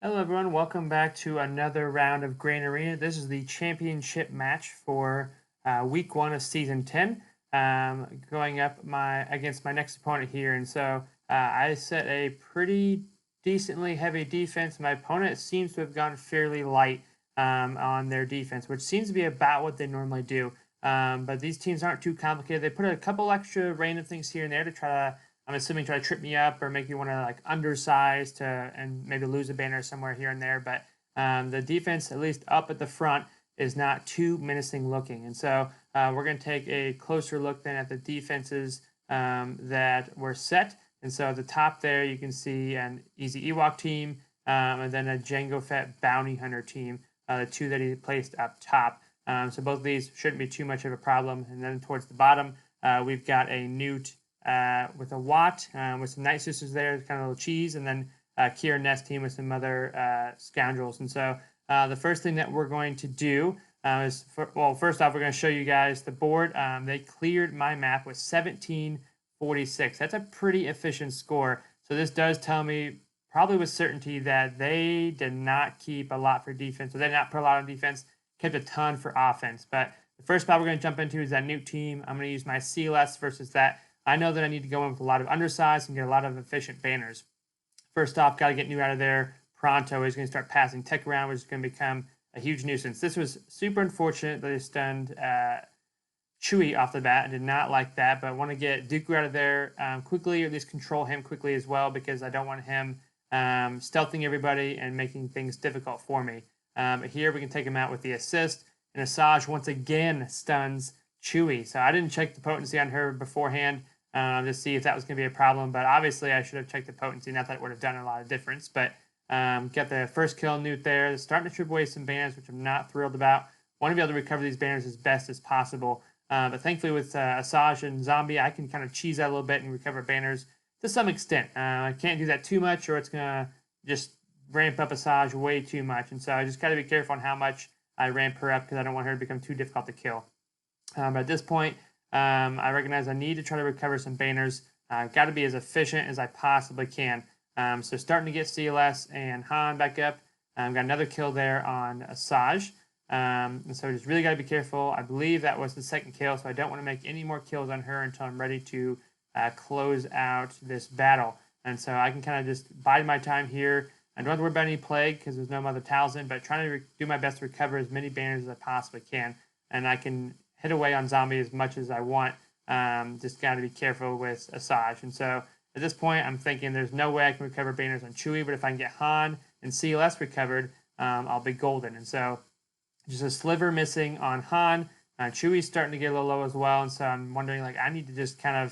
Hello, everyone. Welcome back to another round of Grain Arena. This is the championship match for week 1 of season 10. Going up against my next opponent here, and so I set a pretty decently heavy defense. My opponent seems to have gone fairly light on their defense, which seems to be about what they normally do. But these teams aren't too complicated. They put a couple extra random things here and there to try to, I'm assuming, try to trip me up or make me want to like undersize to and maybe lose a banner somewhere here and there. But the defense, at least up at the front, is not too menacing looking. And so we're going to take a closer look then at the defenses that were set. And so at the top there, you can see an Easy Ewok team and then a Jango Fett Bounty Hunter team, the two that he placed up top. So both of these shouldn't be too much of a problem. And then towards the bottom, we've got a Newt with a Watt with some Night Sisters there, kind of a little cheese, and then Kira Nest team with some other scoundrels. And so the first thing that we're going to do first off, we're going to show you guys the board. They cleared my map with 1746. That's a pretty efficient score. So this does tell me probably with certainty that they did not keep a lot for defense. So they did not put a lot on defense, kept a ton for offense. But the first spot we're going to jump into is that Newt team. I'm going to use my CLS versus that. I know that I need to go in with a lot of undersized and get a lot of efficient banners. First off, got to get Newt out of there pronto. He's going to start passing tech around, which is going to become a huge nuisance. This was super unfortunate that they stunned Chewie off the bat. I did not like that, but I want to get Dooku out of there quickly, or at least control him quickly as well, because I don't want him stealthing everybody and making things difficult for me. But here we can take him out with the assist, and Asajj once again stuns Chewie. So I didn't check the potency on her beforehand to see if that was going to be a problem, but obviously I should have checked the potency. Not that it would have done a lot of difference, but got the first kill Newt there. Starting to strip away some banners, which I'm not thrilled about. Want to be able to recover these banners as best as possible. But thankfully with Asajj and Zombie, I can kind of cheese that a little bit and recover banners to some extent. I can't do that too much or it's going to just ramp up Asajj way too much. And so I just got to be careful on how much I ramp her up because I don't want her to become too difficult to kill. But at this point, I recognize I need to try to recover some banners. I've got to be as efficient as I possibly can. So starting to get CLS and Han back up. Got another kill there on Asajj. And so just really got to be careful. I believe that was the second kill, so I don't want to make any more kills on her until I'm ready to close out this battle. And so I can kind of just bide my time here. I don't have to worry about any plague because there's no Mother Talzin, but trying to do my best to recover as many banners as I possibly can. And I can hit away on Zombie as much as I want. Just got to be careful with Asajj. And so at this point, I'm thinking there's no way I can recover banners on Chewie, but if I can get Han and CLS recovered, I'll be golden. And so just a sliver missing on Han. Chewie's starting to get a little low as well, and so I'm wondering, like, I need to just kind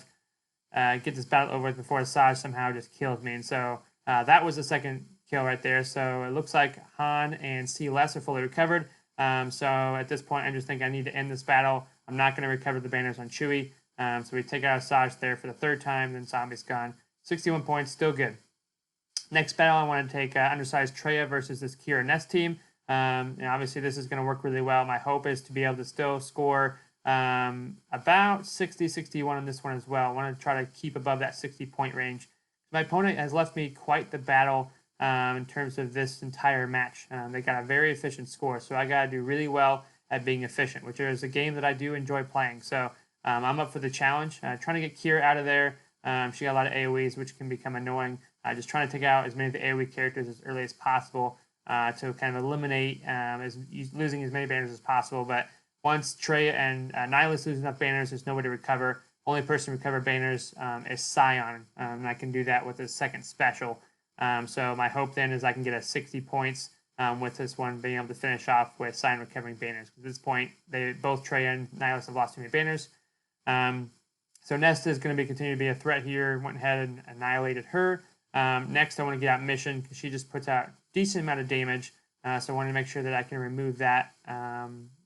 of get this battle over with before Asajj somehow just kills me. And so that was the second kill right there. So it looks like Han and CLS are fully recovered. So at this point, I just think I need to end this battle. I'm not going to recover the banners on Chewie. So we take out Asajj there for the third time, then Zombie's gone. 61 points, still good. Next battle, I want to take undersized Traya versus this Kira Nest team. And obviously, this is going to work really well. My hope is to be able to still score about 60, 61 on this one as well. I want to try to keep above that 60-point range. My opponent has left me quite the battle in terms of this entire match. They got a very efficient score, so I got to do really well at being efficient, which is a game that I do enjoy playing. So I'm up for the challenge. Trying to get Kira out of there. She got a lot of AoEs, which can become annoying. Just trying to take out as many of the AoE characters as early as possible to kind of eliminate losing as many banners as possible. But once Trey and Nihilus lose enough banners, there's no way to recover. Only person to recover banners is Scion, and I can do that with his second special. So my hope then is I can get a 60 points with this one, being able to finish off with Scion recovering banners. At this point, both Trey and Nihilus have lost too many banners. So Nesta is going to continue to be a threat here. Went ahead and annihilated her. Next, I want to get out Mission because she just puts out a decent amount of damage. So I want to make sure that I can remove that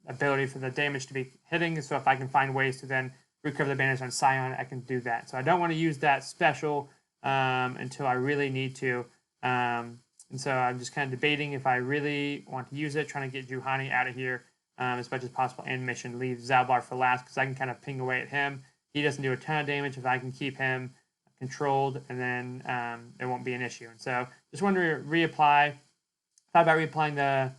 ability for the damage to be hitting. So if I can find ways to then recover the banners on Scion, I can do that. So I don't want to use that special until I really need to. And so I'm just kind of debating if I really want to use it, trying to get Juhani out of here as much as possible and Mission. Leave Zalbar for last because I can kind of ping away at him. He doesn't do a ton of damage if I can keep him controlled, and then it won't be an issue. And so just wanted to reapply Thought about replaying the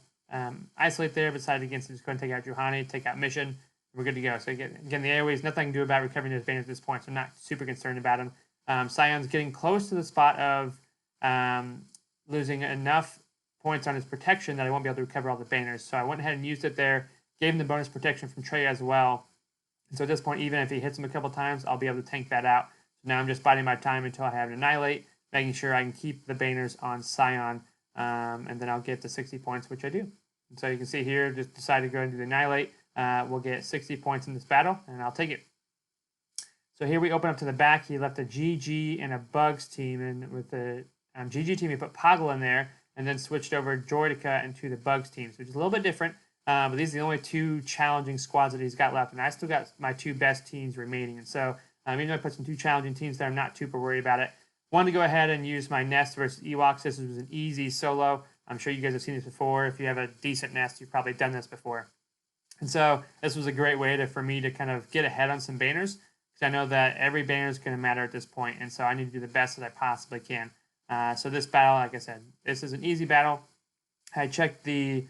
isolate there, but decided against it. Just go and take out Juhani, take out Mission. We're good to go. So again, the airways, nothing to do about recovering those banners at this point, so I'm not super concerned about him. Scion's getting close to the spot of losing enough points on his protection that I won't be able to recover all the banners. So I went ahead and used it there, gave him the bonus protection from Trey as well. And so at this point, even if he hits him a couple times, I'll be able to tank that out. So now I'm just biding my time until I have an Annihilate, making sure I can keep the banners on Scion, and then I'll get the 60 points, which I do. And so you can see here, just decided to go into the Annihilate. We'll get 60 points in this battle, and I'll take it. So here we open up to the back. He left a GG and a Bugs team, and with the GG team, he put Poggle in there, and then switched over Droidica into the Bugs team, which is a little bit different. But these are the only two challenging squads that he's got left, and I still got my two best teams remaining. And so even though I put some two challenging teams there, I'm not super worried about it. Wanted to go ahead and use my Nest versus Ewoks. This was an easy solo. I'm sure you guys have seen this before. If you have a decent Nest, you've probably done this before. And so this was a great way for me to kind of get ahead on some banners, because I know that every banner is going to matter at this point, and so I need to do the best that I possibly can. So this battle, like I said, this is an easy battle. I checked the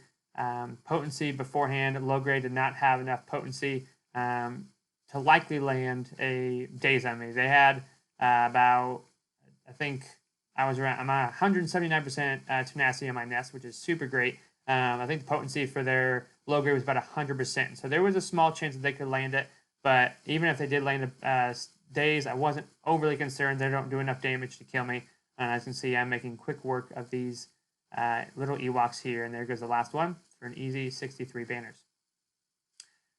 potency beforehand. Low grade did not have enough potency to likely land a daze on me. They had about, I think I'm at 179% tenacity on my Nest, which is super great. I think the potency for their low grade was about 100%. So there was a small chance that they could land it, but even if they did land a daze, I wasn't overly concerned. They don't do enough damage to kill me. As you can see, I'm making quick work of these little Ewoks here, and there goes the last one for an easy 63 banners.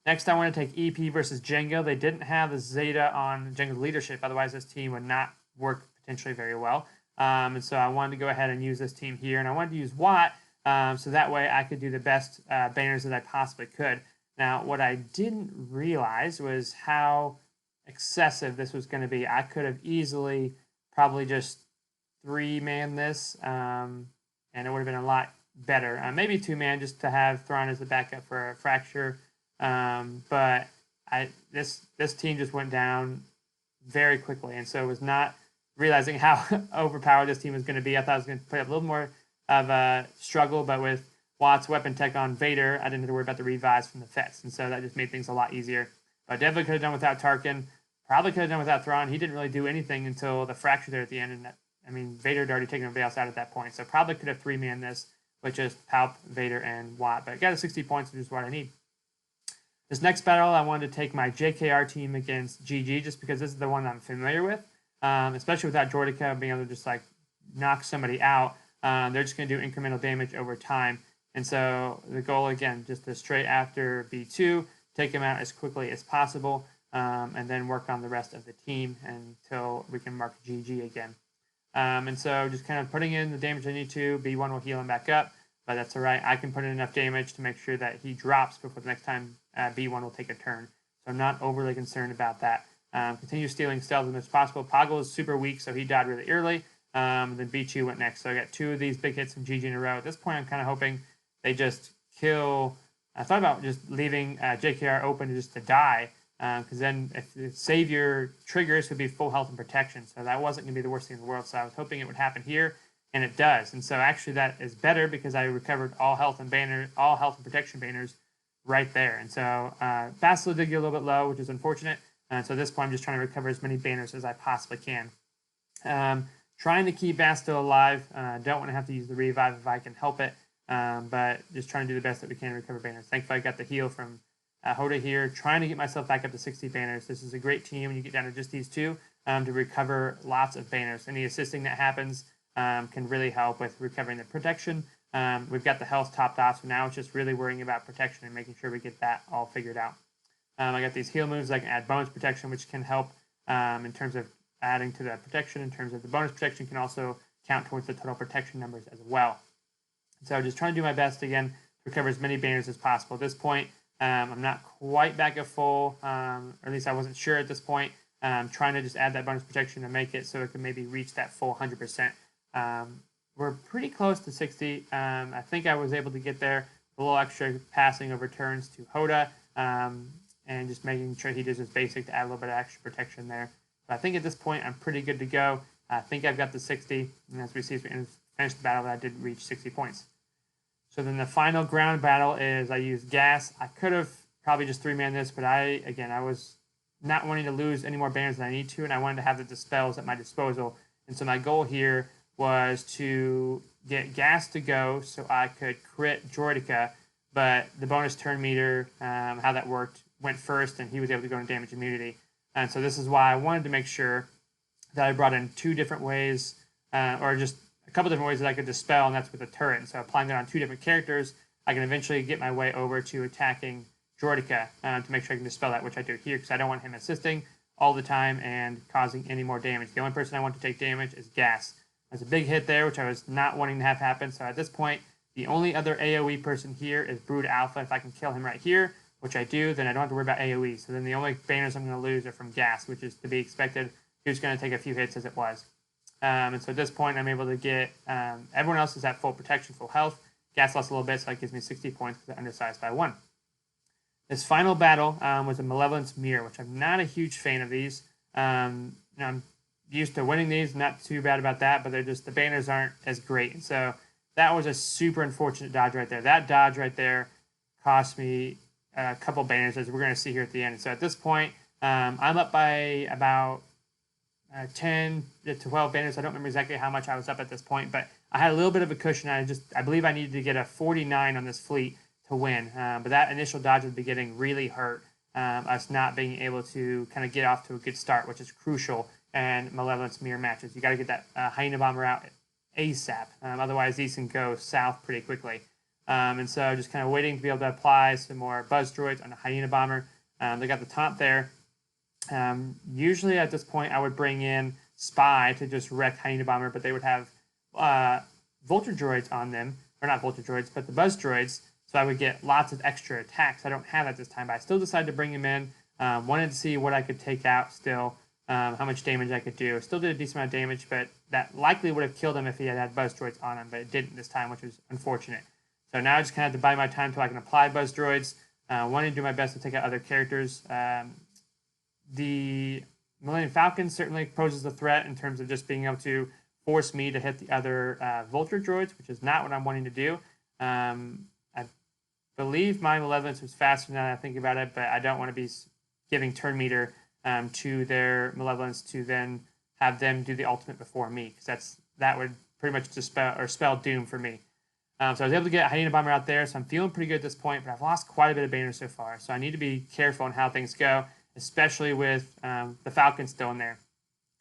Next, I want to take EP versus Django. They didn't have the Zeta on Django's leadership, otherwise this team would not work potentially very well. And so I wanted to go ahead and use this team here, and I wanted to use Watt, so that way I could do the best banners that I possibly could. Now, what I didn't realize was how excessive this was going to be. I could have easily probably just 3-man this, and it would have been a lot better. Maybe 2-man just to have Thrawn as the backup for a Fracture. But this team just went down very quickly, and so was not realizing how overpowered this team was going to be. I thought I was going to put up a little more of a struggle, but with Watt's weapon tech on Vader, I didn't have to worry about the revives from the Fets, and so that just made things a lot easier. But definitely could have done without Tarkin. Probably could have done without Thrawn. He didn't really do anything until the Fracture there at the end, and Vader had already taken everybody else out at that point, so probably could have 3-man this with just Palp, Vader, and Watt. But I got a 60 points, which is what I need. This next battle, I wanted to take my JKR team against GG, just because this is the one I'm familiar with, especially without Droidica being able to just like knock somebody out. They're just going to do incremental damage over time. And so the goal, again, just to straight after B2, take him out as quickly as possible, and then work on the rest of the team until we can mark GG again. And so just kind of putting in the damage I need to. B1 will heal him back up, but that's all right. I can put in enough damage to make sure that he drops before the next time B1 will take a turn. So I'm not overly concerned about that. Continue stealing stealth as much as possible. Poggle is super weak, so he died really early. Then B2 went next. So I got 2 of these big hits from GG in a row. At this point, I'm kind of hoping they just kill. I thought about just leaving JKR open just to die, because then if the Savior triggers, would be full health and protection. So that wasn't going to be the worst thing in the world. So I was hoping it would happen here, and it does. And so actually that is better because I recovered all health and protection banners right there. And so Bastila did get a little bit low, which is unfortunate. So at this point, I'm just trying to recover as many banners as I possibly can. Trying to keep Bastila alive. Don't want to have to use the revive if I can help it. But just trying to do the best that we can to recover banners. Thankfully, I got the heal from Hoda here, trying to get myself back up to 60 banners. This is a great team when you get down to just these 2 to recover lots of banners. Any assisting that happens can really help with recovering the protection. We've got the health topped off, so now it's just really worrying about protection and making sure we get that all figured out. I got these heal moves. I can add bonus protection, which can help in terms of adding to the protection. In terms of the bonus protection can also count towards the total protection numbers as well. So just trying to do my best, again, to recover as many banners as possible. At this point, I'm not quite back at full, or at least I wasn't sure at this point. Trying to just add that bonus protection to make it so it can maybe reach that full 100%. We're pretty close to 60. I think I was able to get there. A little extra passing over turns to Hoda, and just making sure he does his basic to add a little bit of extra protection there. But I think at this point, I'm pretty good to go. I think I've got the 60, and as we see, as we finish the battle, I did reach 60 points. So then the final ground battle is I used gas. I could have probably just 3-man this, but I was not wanting to lose any more banners than I need to, and I wanted to have the dispels at my disposal. And so my goal here was to get gas to go so I could crit Droidica, but the bonus turn meter, how that worked, went first, and he was able to go into damage immunity. And so this is why I wanted to make sure that I brought in 2 different ways, or just a couple different ways that I could dispel, and that's with a turret. And so applying that on 2 different characters, I can eventually get my way over to attacking Droidica to make sure I can dispel that, which I do here because I don't want him assisting all the time and causing any more damage. The only person I want to take damage is Gas. There's a big hit there, which I was not wanting to have happen. So at this point, the only other AoE person here is Brood Alpha. If I can kill him right here, which I do, then I don't have to worry about AoE. So then the only banners I'm going to lose are from Gas, which is to be expected. He was going to take a few hits as it was. And so at this point, I'm able to get everyone else is at full protection, full health. Gas lost a little bit, so that gives me 60 points because I undersized by 1. This final battle was a Malevolence Mirror, which I'm not a huge fan of these. I'm used to winning these, not too bad about that, but they're just, the banners aren't as great. And so that was a super unfortunate dodge right there. That dodge right there cost me a couple banners, as we're going to see here at the end. So at this point, I'm up by about 10 to 12 banners. I don't remember exactly how much I was up at this point, but I had a little bit of a cushion. I believe I needed to get a 49 on this fleet to win. But that initial dodge at the beginning really hurt us not being able to kind of get off to a good start, which is crucial in Malevolence Mirror matches. You got to get that Hyena Bomber out ASAP. Otherwise, these can go south pretty quickly. And so just kind of waiting to be able to apply some more Buzz Droids on the Hyena Bomber. They got the taunt there. Usually at this point, I would bring in Spy to just wreck Hyena Bomber, but they would have Vulture Droids on them. Or not Vulture Droids, but the Buzz Droids. So I would get lots of extra attacks. I don't have that this time, but I still decided to bring him in. Wanted to see what I could take out still, how much damage I could do. Still did a decent amount of damage, but that likely would have killed him if he had Buzz Droids on him, but it didn't this time, which was unfortunate. So now I just kind of have to buy my time until I can apply Buzz Droids. Wanting to do my best to take out other characters. The Millennium Falcon certainly poses a threat in terms of just being able to force me to hit the other Vulture Droids, which is not what I'm wanting to do. I believe my Malevolence was faster now that I think about it, but I don't want to be giving turn meter to their Malevolence to then have them do the ultimate before me, because that would pretty much spell doom for me. So I was able to get Hyena Bomber out there, so I'm feeling pretty good at this point, but I've lost quite a bit of banners so far, so I need to be careful on how things go, especially with the Falcon still in there.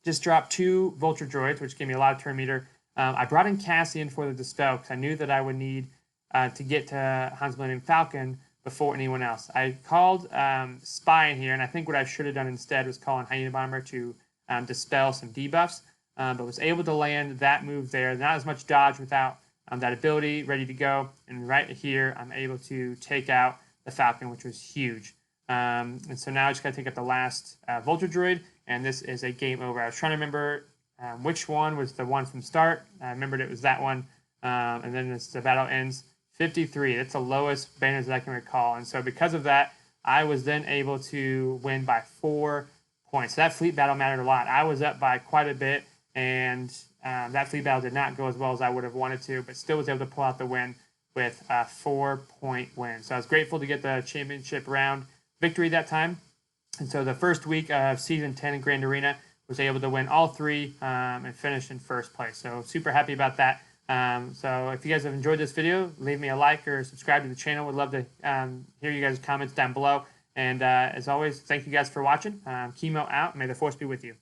Just dropped 2 Vulture Droids, which gave me a lot of turn meter. I brought in Cassian for the Dispel, because I knew that I would need to get to Han's Millennium Falcon before anyone else. I called Spy in here, and I think what I should have done instead was call in Hyena Bomber to dispel some debuffs, but was able to land that move there. Not as much dodge without that ability ready to go. And right here, I'm able to take out the Falcon, which was huge. And so now I just got to take out the last Vulture Droid, and this is a game over. I was trying to remember which one was the one from start. I remembered it was that one. And then the battle ends 53. That's the lowest banners that I can recall. And so because of that, I was then able to win by 4 points. So that fleet battle mattered a lot. I was up by quite a bit, and that fleet battle did not go as well as I would have wanted to, but still was able to pull out the win with a 4-point win. So I was grateful to get the championship round victory that time. And so the first week of Season 10 in Grand Arena was able to win all 3 and finish in first place. So super happy about that. So if you guys have enjoyed this video, leave me a like or subscribe to the channel. Would love to hear you guys' comments down below. And as always, thank you guys for watching. Kemo out. May the Force be with you.